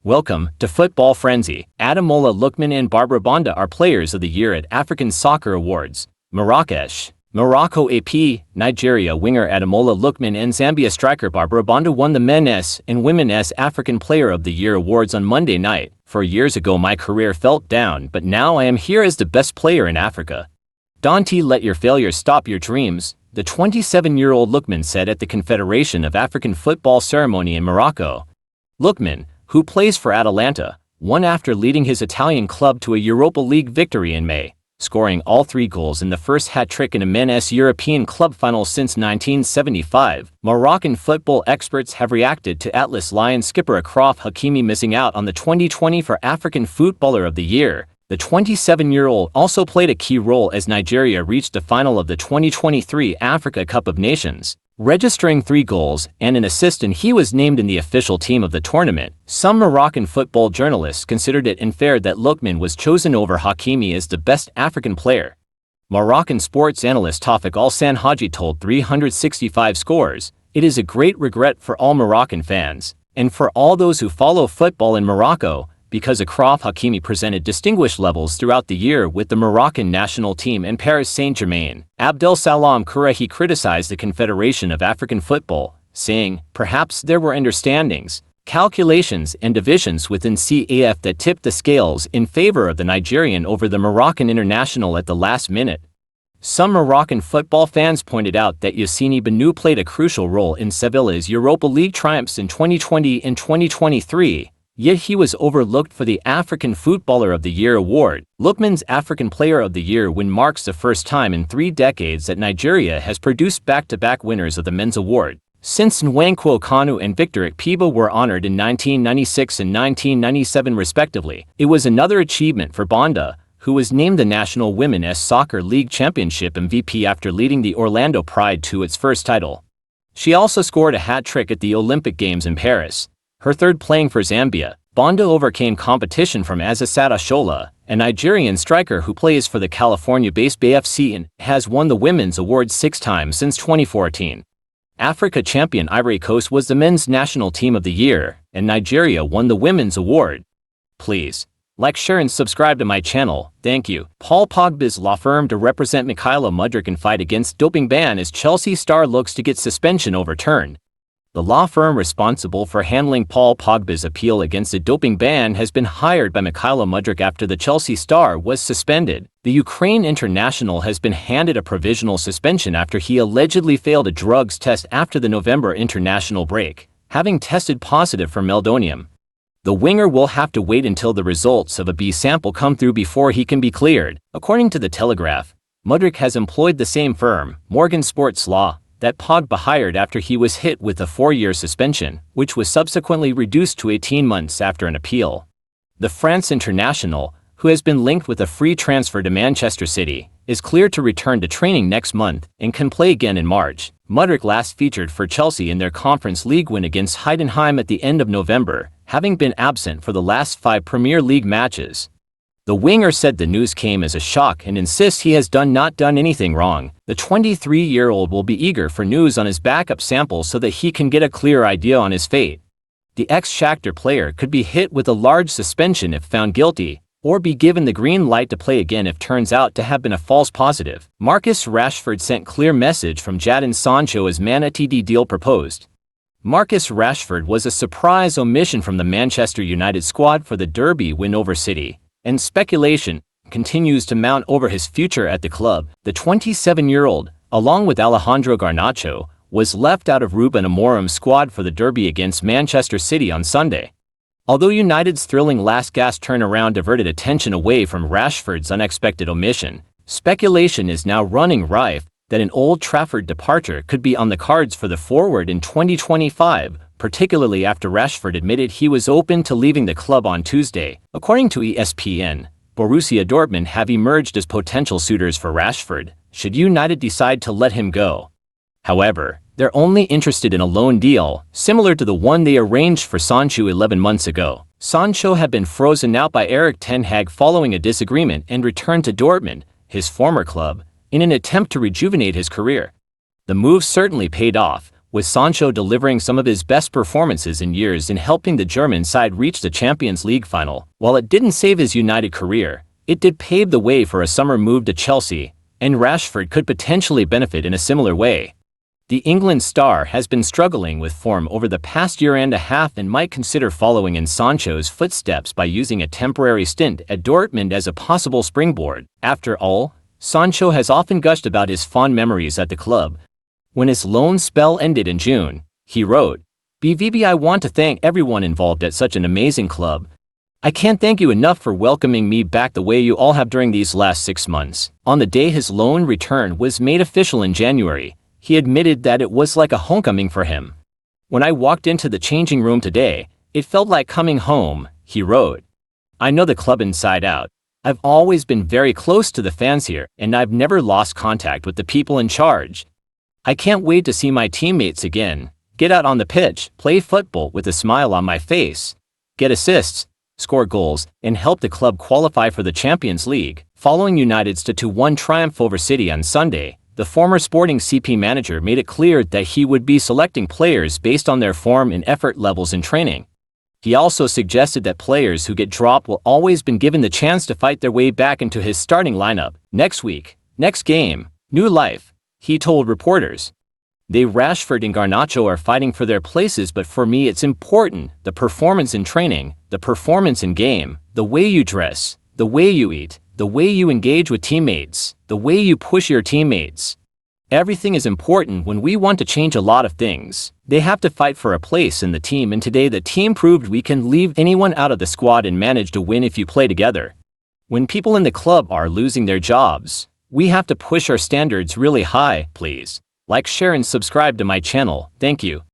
Welcome to Football Frenzy. Ademola Lookman and Barbara Banda are Players of the Year at African Soccer Awards. Marrakesh, Morocco AP, Nigeria winger Ademola Lookman and Zambia striker Barbara Banda won the Men's and Women's African Player of the Year awards on Monday night. 4 years ago my career felt down, but now I am here as the best player in Africa. Don't let your failures stop your dreams, the 27-year-old Lookman said at the Confederation of African Football ceremony in Morocco. Lookman, who plays for Atalanta, won after leading his Italian club to a Europa League victory in May, scoring all 3 goals in the first hat-trick in a men's European club final since 1975. Moroccan football experts have reacted to Atlas Lions skipper Achraf Hakimi missing out on the 2020 for African Footballer of the Year. The 27-year-old also played a key role as Nigeria reached the final of the 2023 Africa Cup of Nations, registering 3 goals and an assist, and he was named in the official team of the tournament. Some Moroccan football journalists considered it unfair that Lookman was chosen over Hakimi as the best African player. Moroccan sports analyst Tawfiq Al-Sanhaji told 365 Scores, "It is a great regret for all Moroccan fans, and for all those who follow football in Morocco, because Achraf Hakimi presented distinguished levels throughout the year with the Moroccan national team and Paris Saint-Germain." Abdel Salam Kourehi criticized the Confederation of African Football, saying, "Perhaps there were understandings, calculations and divisions within CAF that tipped the scales in favor of the Nigerian over the Moroccan international at the last minute." Some Moroccan football fans pointed out that Yassine Bounou played a crucial role in Sevilla's Europa League triumphs in 2020 and 2023. Yet he was overlooked for the African Footballer of the Year award. Lookman's African Player of the Year win marks the first time in 3 decades that Nigeria has produced back-to-back winners of the men's award. Since Nwankwo Kanu and Victor Ikpeba were honored in 1996 and 1997 respectively, it was another achievement for Banda, who was named the National Women's Soccer League Championship MVP after leading the Orlando Pride to its first title. She also scored a hat-trick at the Olympic Games in Paris, her 3rd playing for Zambia. Banda overcame competition from Azizat Oshola, a Nigerian striker who plays for the California-based BFC and has won the Women's Award 6 times since 2014. Africa champion Ivory Coast was the Men's National Team of the Year, and Nigeria won the Women's Award. Please like, share and subscribe to my channel, thank you. Paul Pogba's law firm to represent Mudryk in fight against doping ban as Chelsea star looks to get suspension overturned. The law firm responsible for handling Paul Pogba's appeal against a doping ban has been hired by Mudryk after the Chelsea star was suspended. The Ukraine international has been handed a provisional suspension after he allegedly failed a drugs test after the November international break, having tested positive for meldonium. The winger will have to wait until the results of a B sample come through before he can be cleared. According to The Telegraph, Mudryk has employed the same firm, Morgan Sports Law, that Pogba hired after he was hit with a 4-year suspension, which was subsequently reduced to 18 months after an appeal. The France international, who has been linked with a free transfer to Manchester City, is cleared to return to training next month and can play again in March. Mudryk last featured for Chelsea in their Conference League win against Heidenheim at the end of November, having been absent for the last 5 Premier League matches. The winger said the news came as a shock and insists he has not done anything wrong. The 23-year-old will be eager for news on his backup sample so that he can get a clear idea on his fate. The ex-Shakhtar player could be hit with a large suspension if found guilty, or be given the green light to play again if turns out to have been a false positive. Marcus Rashford sent clear message from Jadon Sancho as Man United deal proposed. Marcus Rashford was a surprise omission from the Manchester United squad for the Derby win over City, and speculation continues to mount over his future at the club. The 27-year-old, along with Alejandro Garnacho, was left out of Ruben Amorum's squad for the Derby against Manchester City on Sunday. Although United's thrilling last-gasp turnaround diverted attention away from Rashford's unexpected omission, speculation is now running rife that an Old Trafford departure could be on the cards for the forward in 2025, particularly after Rashford admitted he was open to leaving the club on Tuesday. According to ESPN, Borussia Dortmund have emerged as potential suitors for Rashford, should United decide to let him go. However, they're only interested in a loan deal, similar to the one they arranged for Sancho 11 months ago. Sancho had been frozen out by Erik ten Hag following a disagreement and returned to Dortmund, his former club, in an attempt to rejuvenate his career. The move certainly paid off, with Sancho delivering some of his best performances in years in helping the German side reach the Champions League final. While it didn't save his United career, it did pave the way for a summer move to Chelsea, and Rashford could potentially benefit in a similar way. The England star has been struggling with form over the past year and a half and might consider following in Sancho's footsteps by using a temporary stint at Dortmund as a possible springboard. After all, Sancho has often gushed about his fond memories at the club. When his loan spell ended in June, he wrote, "BVB, I want to thank everyone involved at such an amazing club. I can't thank you enough for welcoming me back the way you all have during these last 6 months." On the day his loan return was made official in January, he admitted that it was like a homecoming for him. "When I walked into the changing room today, it felt like coming home," he wrote. "I know the club inside out. I've always been very close to the fans here, and I've never lost contact with the people in charge. I can't wait to see my teammates again, get out on the pitch, play football with a smile on my face, get assists, score goals, and help the club qualify for the Champions League." Following United's 2-1 triumph over City on Sunday, the former Sporting CP manager made it clear that he would be selecting players based on their form and effort levels in training. He also suggested that players who get dropped will always be given the chance to fight their way back into his starting lineup. "Next week, next game, new life," he told reporters. "They Rashford and Garnacho are fighting for their places, but for me it's important, the performance in training, the performance in game, the way you dress, the way you eat, the way you engage with teammates, the way you push your teammates. Everything is important when we want to change a lot of things. They have to fight for a place in the team, and today the team proved we can leave anyone out of the squad and manage to win if you play together. When people in the club are losing their jobs, we have to push our standards really high. Please like, share and subscribe to my channel. Thank you."